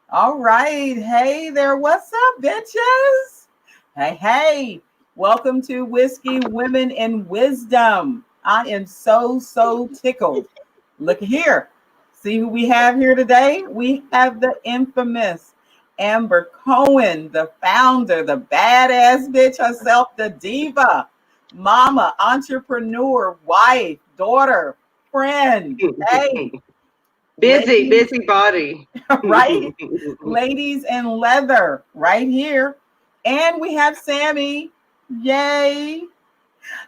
All right. Hey there. What's up, bitches? Hey. Welcome to Whiskey Women in Wisdom. I am so tickled. Look here. See who we have here today? We have the infamous Amber Cohen, the founder, the badass bitch herself, the diva, mama, entrepreneur, wife, daughter, friend. Hey, ladies, busy body. right? Ladies in leather right here. And we have Sammy. Yay.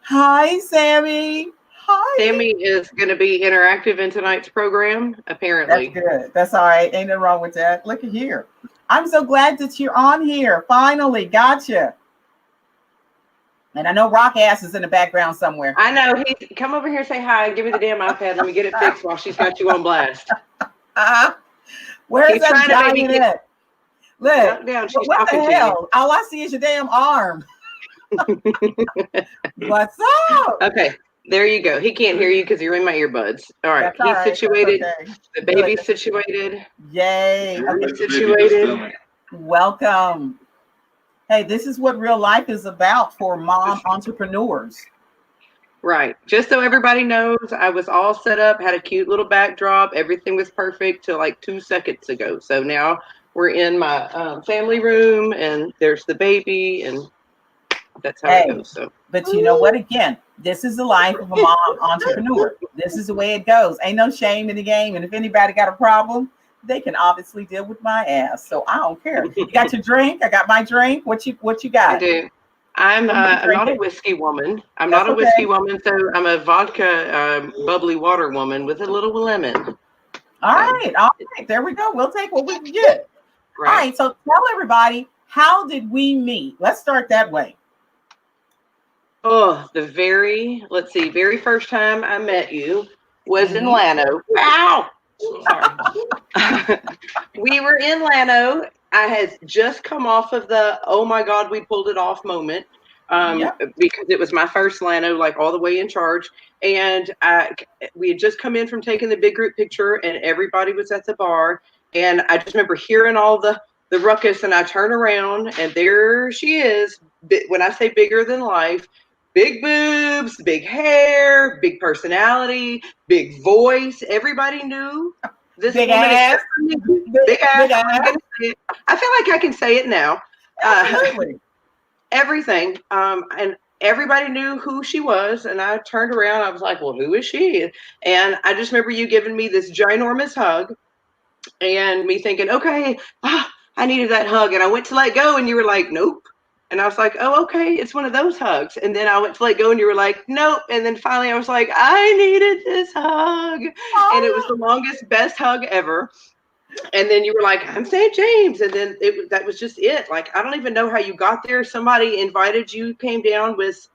Hi, Sammy. Hi. Sammy is going to be interactive in tonight's program, That's apparently. good. That's all right. Ain't nothing wrong with that. Look at here. I'm so glad that you're on here. Finally, gotcha. And I know Rock Ass is in the background somewhere. I know. Come over here and say hi. Give me the damn iPad. Let me get it fixed while she's got you on blast. Where's that giant at? Look, down. What the hell? All I see is your damn arm. What's up? Okay, there you go. He can't hear you because you're in my earbuds. All right, he's situated. Okay. The baby's situated. Yay. Okay. Situated. Welcome. Hey, this is what real life is about for mom entrepreneurs. Right. Just so everybody knows, I was all set up, had a cute little backdrop. Everything was perfect till like 2 seconds ago. So now we're in my family room and there's the baby and that's how it goes. So, but you know what? Again, this is the life of a mom entrepreneur. This is the way it goes. Ain't no shame in the game. And if anybody got a problem, they can obviously deal with my ass. So I don't care. You got your drink? I got my drink. What you got? I do. I'm not a whiskey woman. I'm not a whiskey woman, so I'm a vodka bubbly water woman with a little lemon. All right. There we go. We'll take what we can get. Right. All right. So tell everybody, how did we meet? Let's start that way. Oh, very first time I met you was in Llano. Ow! Sorry. We were in Llano. I had just come off of the, oh my God, we pulled it off moment. Because it was my first Llano, like all the way in charge. And we had just come in from taking the big group picture and everybody was at the bar. And I just remember hearing all the ruckus and I turn around and there she is. When I say bigger than life, big boobs, big hair, big personality, big voice. Everybody knew this big woman. Ass. Big ass. I feel like I can say it now. Everything. And everybody knew who she was. And I turned around. I was like, well, who is she? And I just remember you giving me this ginormous hug and me thinking, okay, I needed that hug. And I went to let go and you were like, nope. And I was like, oh, okay, it's one of those hugs. And then I went to let go and you were like, nope. And then finally I was like, I needed this hug. And it was the longest, best hug ever. And then you were like, I'm St. James. And then that was just it. Like, I don't even know how you got there. Somebody invited you, came down with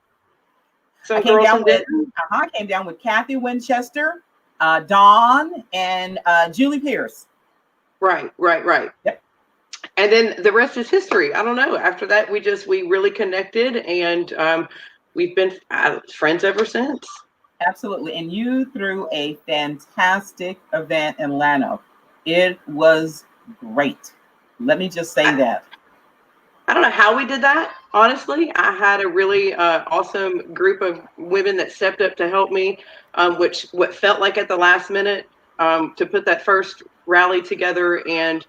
some girls. I came down with Kathy Winchester, Dawn, and Julie Pierce. Right. Yep. And then the rest is history. I don't know. After that, we really connected and we've been friends ever since. Absolutely. And you threw a fantastic event in Llano. It was great. Let me just say that. I don't know how we did that. Honestly, I had a really awesome group of women that stepped up to help me, what felt like at the last minute to put that first rally together. And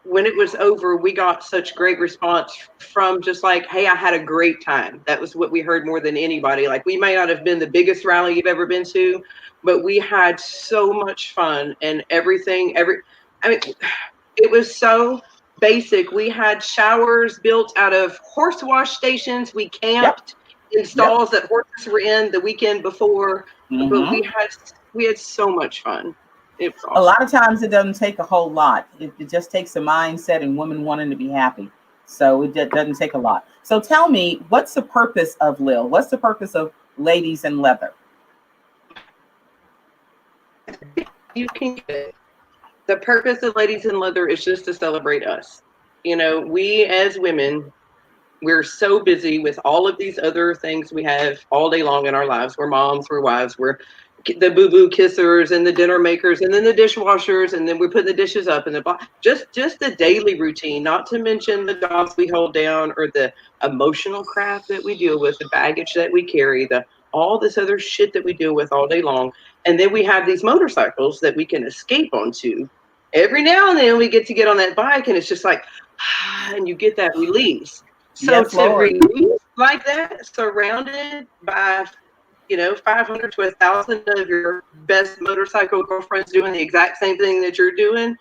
when it was over, we got such great response from just like, hey, I had a great time. That was what we heard more than anybody. Like, we may not have been the biggest rally you've ever been to, but we had so much fun and everything. It was so basic. We had showers built out of horse wash stations. We camped in stalls that horses were in the weekend before, but we had so much fun. It was awesome. A lot of times it doesn't take a whole lot. It just takes a mindset and women wanting to be happy. So it doesn't take a lot. So tell me, what's the purpose of Lil? What's the purpose of Ladies in Leather? The purpose of Ladies in Leather is just to celebrate us. You know, we as women, we're so busy with all of these other things we have all day long in our lives. We're moms, we're wives, we're the boo-boo kissers and the dinner makers and then the dishwashers, and then we put the dishes up and just the daily routine, not to mention the jobs we hold down or the emotional crap that we deal with, the baggage that we carry, the all this other shit that we deal with all day long. And then we have these motorcycles that we can escape onto. Every now and then we get to get on that bike and it's just like, and you get that release. So Yes, to Lord. release like that, surrounded by 500 to 1,000 of your best motorcycle girlfriends doing the exact same thing that you're doing,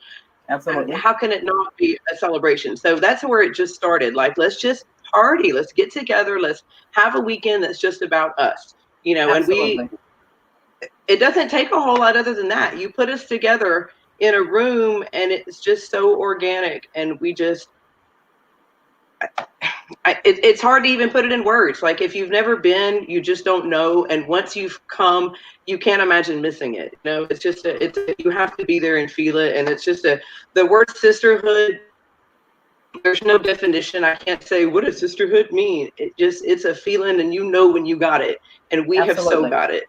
Absolutely. how can it not be a celebration? So that's where it just started. Like, let's just party. Let's get together. Let's have a weekend that's just about us, and Absolutely. it doesn't take a whole lot other than that. You put us together in a room and it's just so organic, and we just, it's hard to even put it in words. Like, if you've never been, you just don't know. And once you've come, you can't imagine missing it. It's just you have to be there and feel it. And it's just the word sisterhood. There's no definition. I can't say, what does sisterhood mean? It's a feeling, and when you got it. And we have so Absolutely. got it.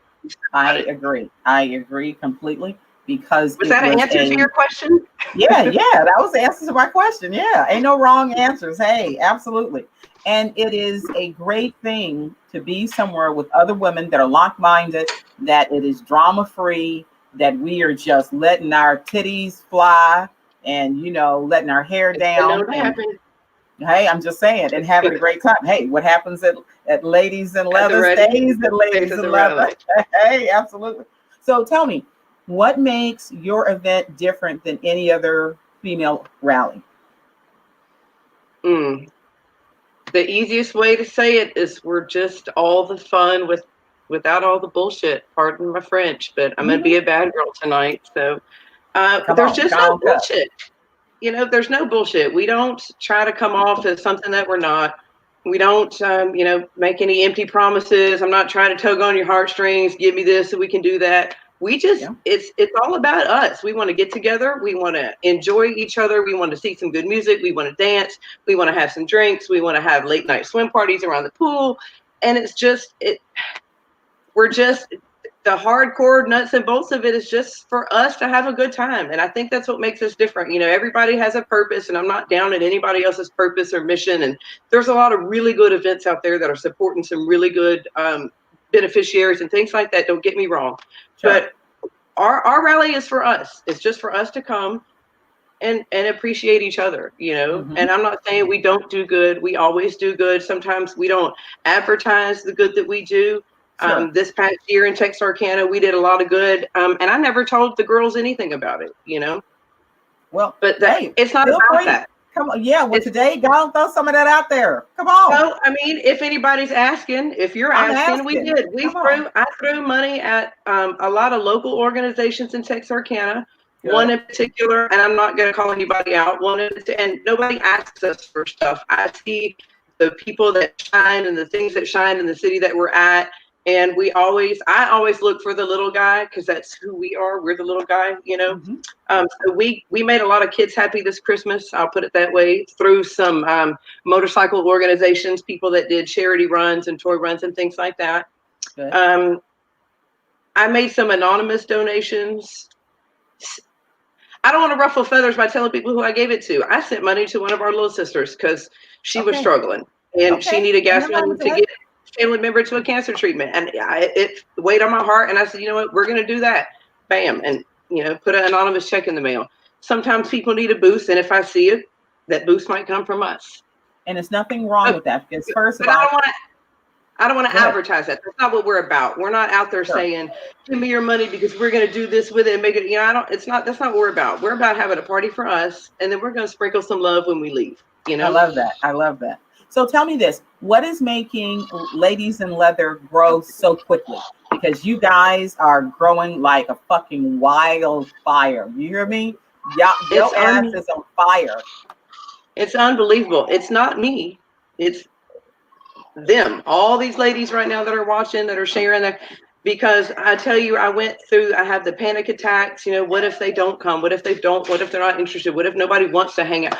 I agree. I agree completely, because Was it that an was answer to your question? yeah, that was the answer to my question. Yeah, ain't no wrong answers. Hey, absolutely. And it is a great thing to be somewhere with other women that are like-minded, that it is drama-free, that we are just letting our titties fly and, letting our hair down. And hey, I'm just saying, and having a great time. Hey, what happens at Ladies in Leather stays at Ladies in Leather. Hey, absolutely. So tell me, what makes your event different than any other female rally? The easiest way to say it is we're just all the fun without all the bullshit. Pardon my French, but I'm gonna be a bad girl tonight. So there's just no bullshit. There's no bullshit. We don't try to come off as something that we're not. We don't, make any empty promises. I'm not trying to tug on your heartstrings. Give me this so we can do that. We just, it's all about us. We want to get together. We want to enjoy each other. We want to see some good music. We want to dance. We want to have some drinks. We want to have late night swim parties around the pool. And it's just, we're just, the hardcore nuts and bolts of it is just for us to have a good time. And I think that's what makes us different. Everybody has a purpose, and I'm not down at anybody else's purpose or mission. And there's a lot of really good events out there that are supporting some really good beneficiaries and things like that. Don't get me wrong. Sure. But our rally is for us. It's just for us to come and appreciate each other, And I'm not saying we don't do good. We always do good. Sometimes we don't advertise the good that we do. Sure. This past year in Texarkana, we did a lot of good. And I never told the girls anything about it, Well, but it's not about that. Come on. Yeah. Well, today, go and throw some of that out there. Come on. Well, I mean, if anybody's asking, if you're asking, we did. I threw money at a lot of local organizations in Texarkana. Good. One in particular, and I'm not going to call anybody out. And nobody asks us for stuff. I see the people that shine and the things that shine in the city that we're at. And I always look for the little guy, because that's who we are. We're the little guy, Mm-hmm. So we made a lot of kids happy this Christmas. I'll put it that way, through some motorcycle organizations, people that did charity runs and toy runs and things like that. Good. I made some anonymous donations. I don't want to ruffle feathers by telling people who I gave it to. I sent money to one of our little sisters because she was struggling, and she needed gas money to get a family member to a cancer treatment. And it weighed on my heart, and I said, you know what, we're going to do that. Bam. And, put an anonymous check in the mail. Sometimes people need a boost, and if I see it, that boost might come from us. And there's nothing wrong with that, because first of all, I don't want to advertise that. That's not what we're about. We're not out there saying, give me your money because we're going to do this with it and make it, that's not what we're about. We're about having a party for us, and then we're going to sprinkle some love when we leave, I love that. So tell me this, what is making Ladies in Leather grow so quickly? Because you guys are growing like a fucking wildfire. You hear me? Your ass is on fire. It's unbelievable. It's not me. It's them, all these ladies right now that are watching, that are sharing that, because I tell you, I have the panic attacks. What if they don't come? What if they're not interested? What if nobody wants to hang out?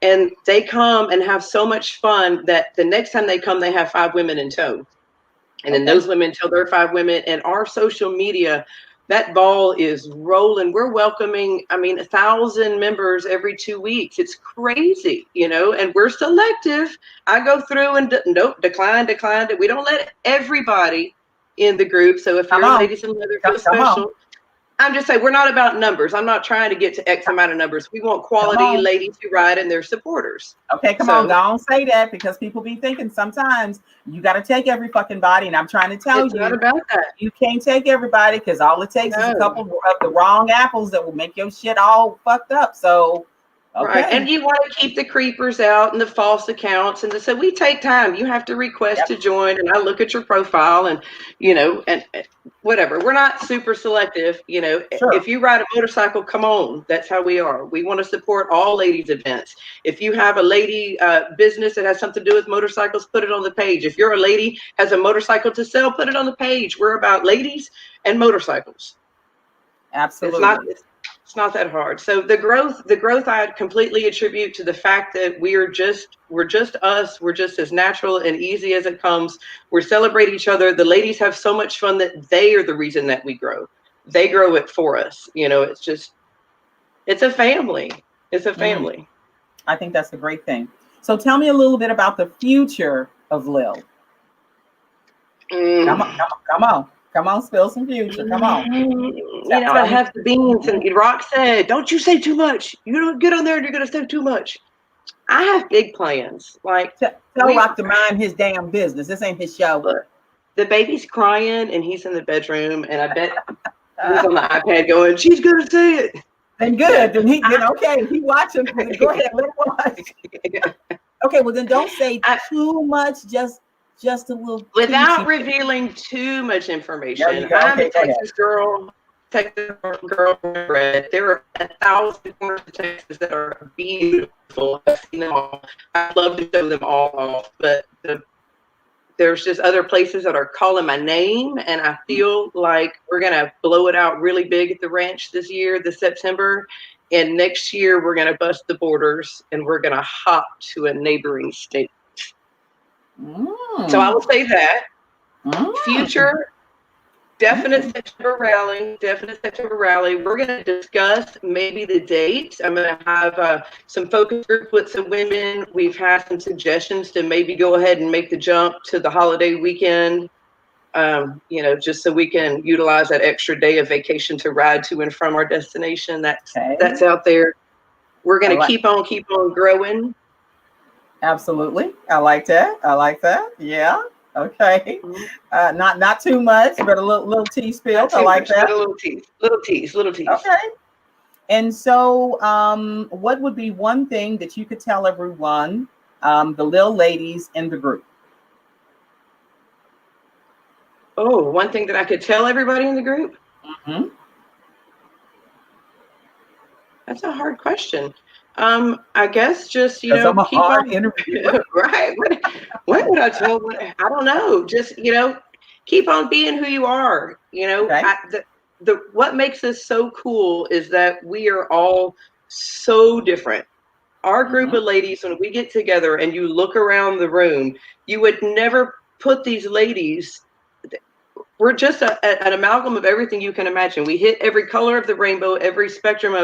And they come and have so much fun that the next time they come, they have 5 women in tow. And then those women tell their 5 women, and our social media, that ball is rolling. We're welcoming, 1,000 members every 2 weeks. It's crazy, and we're selective. I go through and nope, decline. We don't let everybody in the group. So if your ladies in leather feel special, I'm just saying, we're not about numbers. I'm not trying to get to X amount of numbers. We want quality ladies who ride and their supporters. Okay, come on. Don't say that, because people be thinking sometimes you got to take every fucking body. And I'm trying to tell it's not about that. You can't take everybody, because all it takes is a couple of the wrong apples that will make your shit all fucked up. So, okay. Right. And you want to keep the creepers out and the false accounts. And so we take time. You have to request to join. And I look at your profile and, and whatever. We're not super selective. If you ride a motorcycle, come on. That's how we are. We want to support all ladies events. If you have a lady business that has something to do with motorcycles, put it on the page. If you're a lady has a motorcycle to sell, put it on the page. We're about ladies and motorcycles. Absolutely. It's not that hard. So the growth I completely attribute to the fact that we're just us. We're just as natural and easy as it comes. We celebrate each other. The ladies have so much fun that they are the reason that we grow. They grow it for us. It's a family. It's a family. I think that's a great thing. So tell me a little bit about the future of Lil. Come on, spill some future. Come on. I have the beans, and Rock said, "Don't you say too much. You don't get on there and you're gonna say too much." I have big plans. Like, tell Rock to mind his damn business. This ain't his show. Look, the baby's crying, and he's in the bedroom, and I bet he's on the iPad going, "She's gonna say it." Then good. Then okay. He watching. Go ahead, let him watch. Okay, well then don't say too much. Just a little, without revealing too much information. I'm a Texas girl. There are 1,000 corners of Texas that are beautiful. I've seen them all. I'd love to show them all off, but there's just other places that are calling my name, and I feel like we're gonna blow it out really big at the ranch this September. And next year we're gonna bust the borders and we're gonna hop to a neighboring state. So I will say that future, definite September rally. We're going to discuss maybe the dates. I'm going to have some focus group with some women. We've had some suggestions to maybe go ahead and make the jump to the holiday weekend, just so we can utilize that extra day of vacation to ride to and from our destination. That's out there. We're going to keep on growing. Absolutely. I like that. Yeah. Okay. Not too much, but a little tea spilled. I like that. A little tease. Okay. And so what would be one thing that you could tell everyone, the Lil ladies in the group? Oh, one thing that I could tell everybody in the group? That's a hard question. I guess just, keep on interview. Right. What would I tell? I don't know. Just, keep on being who you are. What makes us so cool is that we are all so different. Our group of ladies, when we get together and you look around the room, you would never put these ladies. We're just an amalgam of everything you can imagine. We hit every color of the rainbow, every spectrum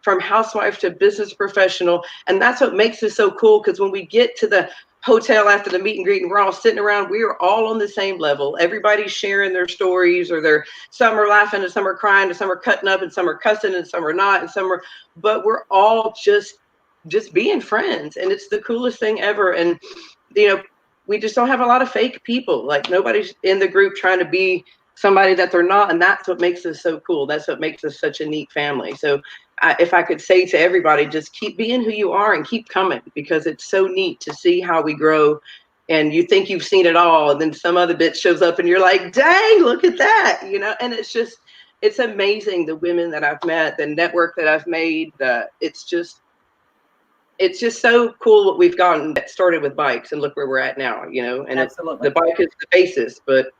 from housewife to business professional. And that's what makes us so cool, because when we get to the hotel after the meet and greet and we're all sitting around, we are all on the same level. Everybody's sharing their stories, or some are laughing and some are crying and some are cutting up and some are cussing and some are not, but we're all just being friends. And it's the coolest thing ever. And, we just don't have a lot of fake people. Like, nobody's in the group trying to be somebody that they're not. And that's what makes us so cool. That's what makes us such a neat family. So if I could say to everybody, just keep being who you are and keep coming, because it's so neat to see how we grow. And you think you've seen it all, and then some other bitch shows up and you're like, dang, look at that. And it's amazing, the women that I've met, the network that I've made. It's just so cool what we've gotten that started with bikes, and look where we're at now, and Absolutely. The bike is the basis, but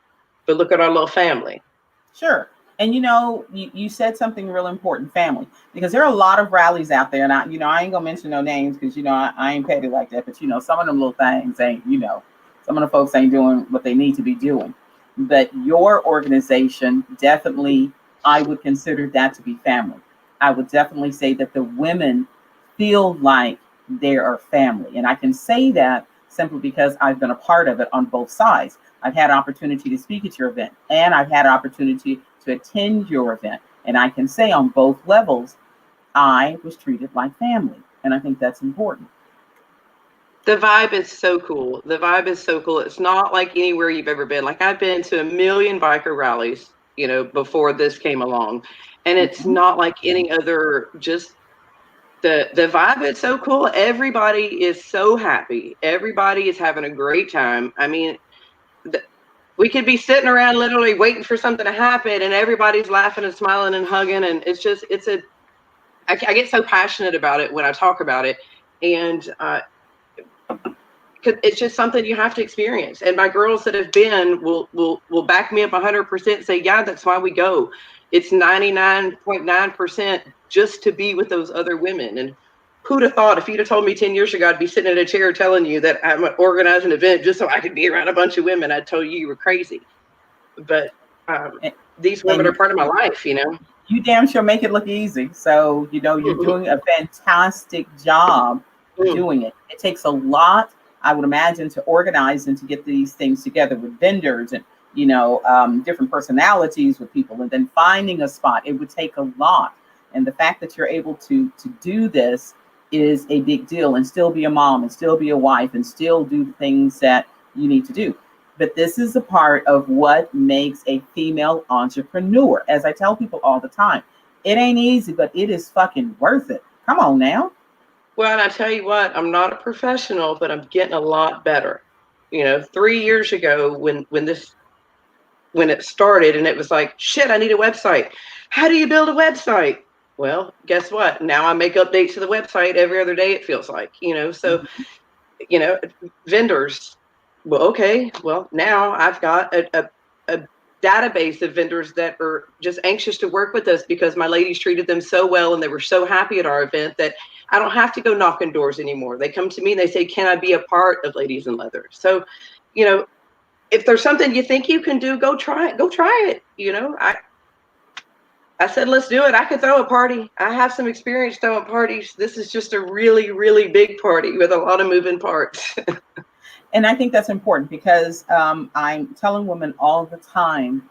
look at our little family. Sure. And you said something real important, family, because there are a lot of rallies out there, and I ain't gonna mention no names, because I ain't petty like that, but some of them little things ain't, some of the folks ain't doing what they need to be doing. but your organization definitely, I would consider that to be family. I would definitely say that the women feel like they are family. And I can say that simply because I've been a part of it on both sides. I've had opportunity to speak at your event, and I've had opportunity to attend your event. And I can say on both levels, I was treated like family. And I think that's important. The vibe is so cool. The vibe is so cool. It's not like anywhere you've ever been. Like I've been to a million biker rallies, before this came along. And it's Mhm. not like any other, just the vibe is so cool. Everybody is so happy. Everybody is having a great time. I mean, we could be sitting around literally waiting for something to happen and everybody's laughing and smiling and hugging. And I get so passionate about it when I talk about it. And, 'cause it's just something you have to experience. And my girls that have been will back me up 100%, say, yeah, that's why we go. It's 99.9% just to be with those other women. And who'd have thought, if you'd have told me 10 years ago, I'd be sitting in a chair telling you that I'm organizing an event just so I could be around a bunch of women, I'd tell you were crazy. But And, these women are and part of my life. you damn sure make it look easy. So, you're doing a fantastic job doing it. It takes a lot, I would imagine, to organize and to get these things together with vendors and, different personalities with people, and then finding a spot. It would take a lot. And the fact that you're able to do this is a big deal, and still be a mom and still be a wife and still do the things that you need to do. But this is a part of what makes a female entrepreneur. As I tell people all the time, it ain't easy, but it is fucking worth it. Come on now. Well, and I tell you what, I'm not a professional, but I'm getting a lot better. 3 years ago when it started and it was like, shit, I need a website. How do you build a website? Well, guess what? Now I make updates to the website every other day, it feels like. So, Mhm. you know, vendors. Well, okay. Well, now I've got a database of vendors that are just anxious to work with us because my ladies treated them so well and they were so happy at our event that I don't have to go knocking doors anymore. They come to me and they say, can I be a part of Ladies in Leather? So, you know, if there's something you think you can do, go try it. Go try it. I said, let's do it. I could throw a party. I have some experience throwing parties. This is just a really, really big party with a lot of moving parts. And I think that's important because I'm telling women all the time,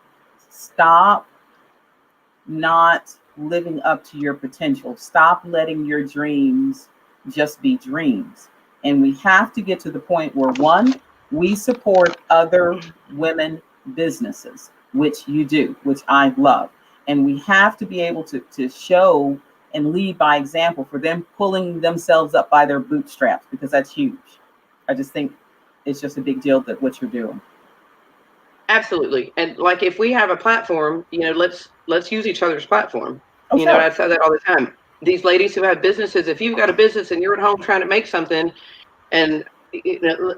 stop not living up to your potential. Stop letting your dreams just be dreams. And we have to get to the point where, one, we support other women businesses, which you do, which I love. And we have to be able to show and lead by example for them pulling themselves up by their bootstraps, because that's huge. I just think it's just a big deal that what you're doing. Absolutely. And like if we have a platform, let's use each other's platform. Oh, sure. I say that all the time. These ladies who have businesses, if you've got a business and you're at home trying to make something, and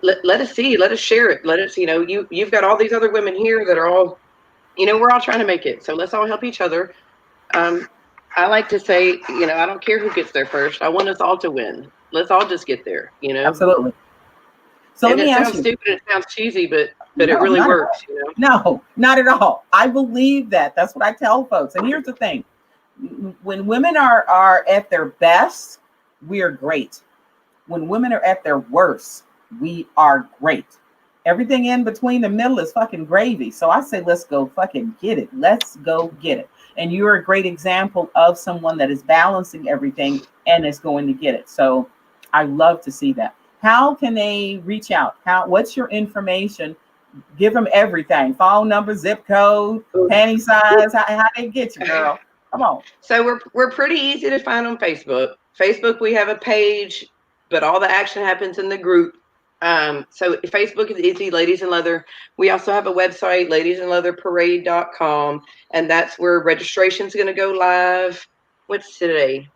let us see, let us share it. Let us, you've got all these other women here that are all, we're all trying to make it. So let's all help each other. I like to say, I don't care who gets there first. I want us all to win. Let's all just get there. Absolutely. So let And me it ask sounds you. stupid, it sounds cheesy, but it No, really not at works. No, not at all. I believe that. That's what I tell folks. And here's the thing: when women are at their best, we are great. When women are at their worst, we are great. Everything in between the middle is fucking gravy. So I say, let's go fucking get it. Let's go get it. And you're a great example of someone that is balancing everything and is going to get it. So I love to see that. How can they reach out? What's your information? Give them everything: phone number, zip code, panty size. How they get you, girl? Come on. So we're pretty easy to find on Facebook. Facebook, we have a page, but all the action happens in the group. So Facebook is easy, Ladies in Leather. We also have a website, ladiesinleatherparade.com, and that's where registration's going to go live. What's today?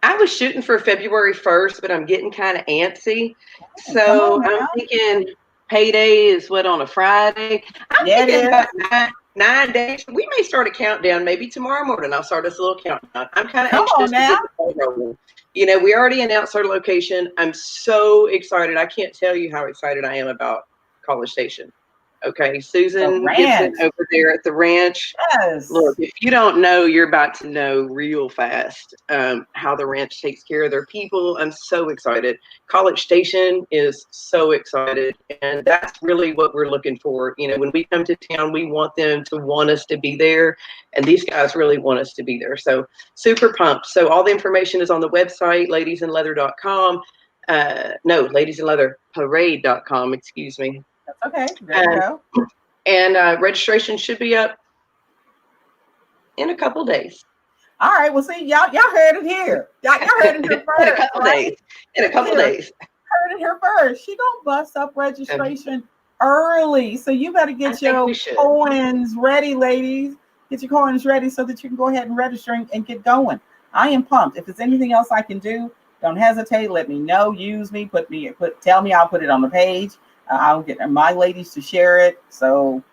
I was shooting for February 1st, but I'm getting kind of antsy. Oh, come on So I'm now. thinking payday is what, on a Friday? I'm Yeah, it thinking is. about 9 days. We may start a countdown. Maybe tomorrow morning I'll start us a little countdown. I'm kind of Come on anxious to now. get the ball rolling. We already announced our location. I'm so excited. I can't tell you how excited I am about College Station. Okay, The Susan Gibson ranch. over there at the ranch. Look, Yes. if you don't know, you're about to know real fast how the ranch takes care of their people. I'm so excited. College Station is so excited. And that's really what we're looking for. You know, when we come to town, we want them to want us to be there. And these guys really want us to be there. So super pumped. So all the information is on the website, ladiesinleather.com. No, ladiesinleatherparade.com, excuse me. That's okay. There you go. And registration should be up in a couple days. All right. Well, see, y'all heard it here. Y'all heard it here first. In a couple days. In a couple days. Heard it here first. She gonna bust up registration early, so you better get your coins ready, ladies. Get your coins ready so that you can go ahead and register and get going. I am pumped. If there's anything else I can do, don't hesitate. Let me know. Use me. Tell me. I'll put it on the page. I'll get my ladies to share it. So,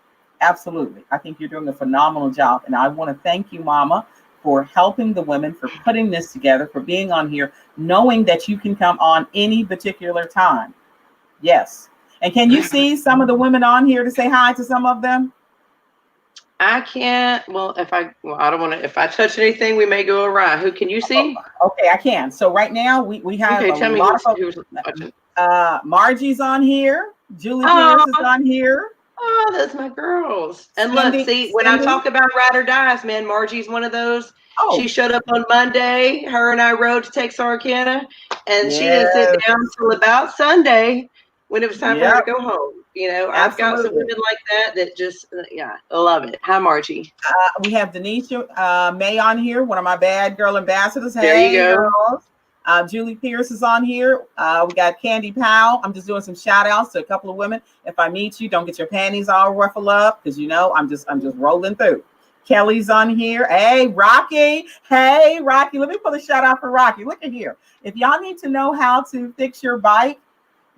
absolutely, I think you're doing a phenomenal job, and I want to thank you, Mama, for helping the women, for putting this together, for being on here, knowing that you can come on any particular time. Yes. And can you see some of the women on here to say hi to some of them? I can't. Well, I don't want to. If I touch anything, we may go awry. Who can you see? Okay, I can. So right now we have a lot of who's watching. Margie's on here. Julie Pierce is on here. Oh, that's my girls. And look, see, when I talk about ride or dies, man, Margie's one of those. Oh. She showed up on Monday. Her and I rode to Texarkana, and she didn't sit down until about Sunday when it was time for her to go home. You know, I've got some women like that just, I love it. Hi, Margie. We have Denisha May on here, one of my bad girl ambassadors. There you go. Girls. Julie Pierce is on here. We got Candy Powell. I'm just doing some shout outs to a couple of women. If I meet you, don't get your panties all ruffled up, because you know I'm just rolling through. Kelly's on here. Hey, Rocky. Hey, Rocky. Let me put a shout out for Rocky. Look at here. If y'all need to know how to fix your bike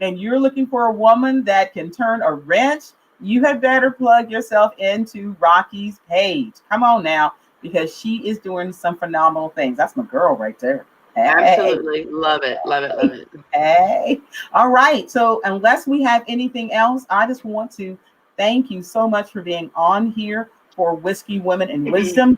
and you're looking for a woman that can turn a wrench, you had better plug yourself into Rocky's page. Come on now, because she is doing some phenomenal things. That's my girl right there. Hey. Absolutely. Love it. Love it. Love it. Hey. All right. So unless we have anything else, I just want to thank you so much for being on here for Whiskey Women in Wisdom.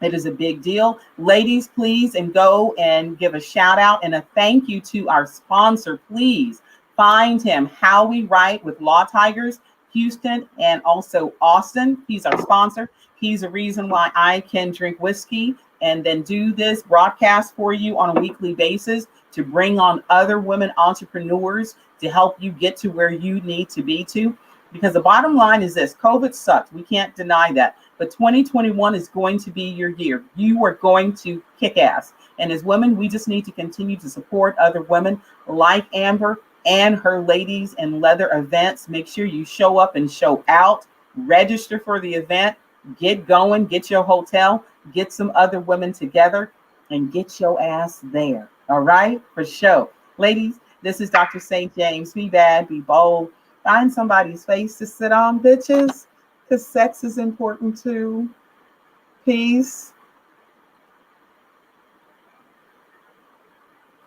It is a big deal. Ladies, please, and go and give a shout out and a thank you to our sponsor. Please find him, How We Write with Law Tigers, Houston, and also Austin. He's our sponsor. He's a reason why I can drink whiskey and then do this broadcast for you on a weekly basis to bring on other women entrepreneurs to help you get to where you need to be to. Because the bottom line is this: COVID sucked. We can't deny that. But 2021 is going to be your year. You are going to kick ass. And as women, we just need to continue to support other women like Amber and her Ladies in Leather events. Make sure you show up and show out. Register for the event. Get going. Get your hotel. Get some other women together and get your ass there. All right? For sure. Ladies, this is Dr. St. James. Be bad. Be bold. Find somebody's face to sit on, bitches, because sex is important too. Peace.